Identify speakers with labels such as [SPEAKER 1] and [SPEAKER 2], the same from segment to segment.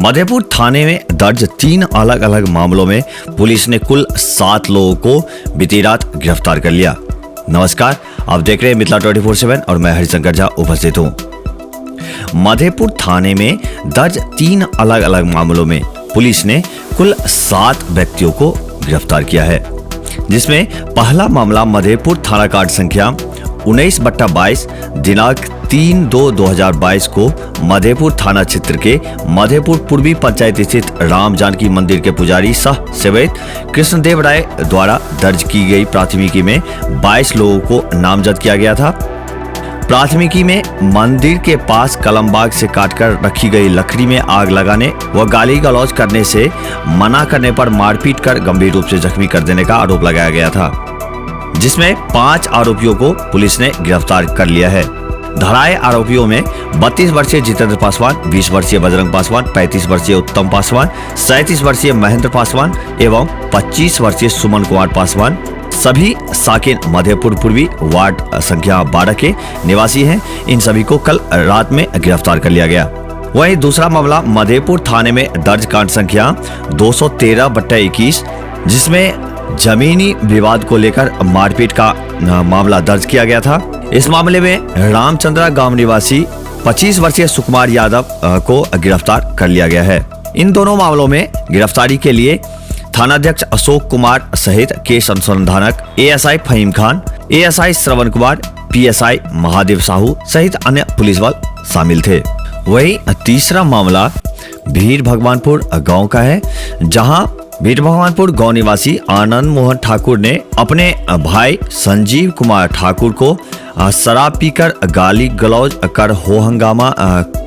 [SPEAKER 1] मधेपुर थाने में दर्ज 3 अलग अलग मामलों में पुलिस ने कुल 7 लोगों को बीती रात गिरफ्तार कर लिया। नमस्कार, आप देख रहे हैं मिथिला 24/7 और मैं हरिशंकर झा उपस्थित हूँ। मधेपुर थाने में दर्ज 3 अलग अलग मामलों में पुलिस ने कुल 7 व्यक्तियों को गिरफ्तार किया है, जिसमें पहला मामला मधेपुर थाना कार्ड संख्या 19/22 दिनांक 3/2/2022 को मधेपुर थाना क्षेत्र के मधेपुर पूर्वी पंचायत स्थित राम जानकी मंदिर के पुजारी सह सेवक कृष्णदेव राय द्वारा दर्ज की गई प्राथमिकी में 22 लोगों को नामजद किया गया था। प्राथमिकी में मंदिर के पास कलमबाग से काटकर रखी गई लकड़ी में आग लगाने व गाली गलौज करने से मना करने पर मारपीट कर गंभीर रूप से जख्मी कर देने का आरोप लगाया गया था, जिसमें 5 आरोपियों को पुलिस ने गिरफ्तार कर लिया है। धराए आरोपियों में 32 वर्षीय जितेंद्र पासवान, 20 वर्षीय बजरंग पासवान, 35 वर्षीय उत्तम पासवान, 37 वर्षीय महेंद्र पासवान एवं 25 वर्षीय सुमन कुमार पासवान, सभी साकिन मधेपुर पूर्वी वार्ड संख्या 12 के निवासी हैं। इन सभी को कल रात में गिरफ्तार कर लिया गया। वहीं दूसरा मामला मधेपुर थाने में दर्ज कांड संख्या 213/21, जिसमें जमीनी विवाद को लेकर मारपीट का मामला दर्ज किया गया था। इस मामले में रामचंद्रा गांव निवासी 25 वर्षीय सुकुमार यादव को गिरफ्तार कर लिया गया है। इन दोनों मामलों में गिरफ्तारी के लिए थानाध्यक्ष अशोक कुमार सहित केस अनुसंधानक ASI Faheem Khan, ASI Shravan Kumar, PSI Mahadev Sahu सहित अन्य पुलिस बल शामिल थे। वही तीसरा मामला भीड़ भगवानपुर गांव का है, जहां भीड़ भगवानपुर गांव निवासी आनंद मोहन ठाकुर ने अपने भाई संजीव कुमार ठाकुर को शराब पीकर गाली गलौज कर हो हंगामा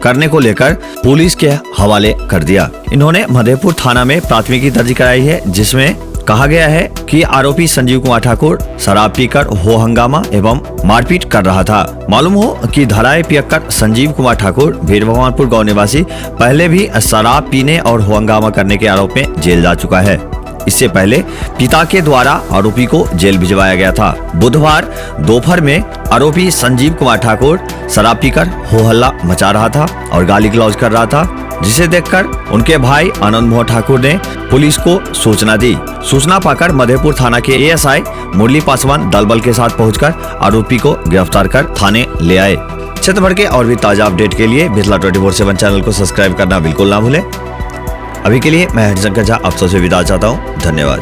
[SPEAKER 1] करने को लेकर पुलिस के हवाले कर दिया। इन्होंने मधेपुर थाना में प्राथमिकी दर्ज कराई है, जिसमें कहा गया है कि आरोपी संजीव कुमार ठाकुर शराब पीकर हो हंगामा एवं मारपीट कर रहा था। मालूम हो कि धराए पियक्कर संजीव कुमार ठाकुर भीड़ भगवानपुर गांव निवासी पहले भी शराब पीने और हो हंगामा करने के आरोप में जेल जा चुका है। इससे पहले पिता के द्वारा आरोपी को जेल भिजवाया गया था। बुधवार दोपहर में आरोपी संजीव कुमार ठाकुर शराब पीकर हो हल्ला मचा रहा था और गाली गलौज कर रहा था, जिसे देखकर उनके भाई आनंद मोहन ठाकुर ने पुलिस को सूचना दी। सूचना पाकर मधेपुर थाना के एएसआई मुरली पासवान दल बल के साथ पहुंचकर आरोपी को गिरफ्तार कर थाने ले आए। क्षेत्र भर के और भी ताजा अपडेट के लिए मिथिला 24/7 चैनल को सब्सक्राइब करना बिल्कुल ना भूलें। अभी के लिए मैं हरिशंकर झा आप सबसे विदा चाहता हूँ। धन्यवाद।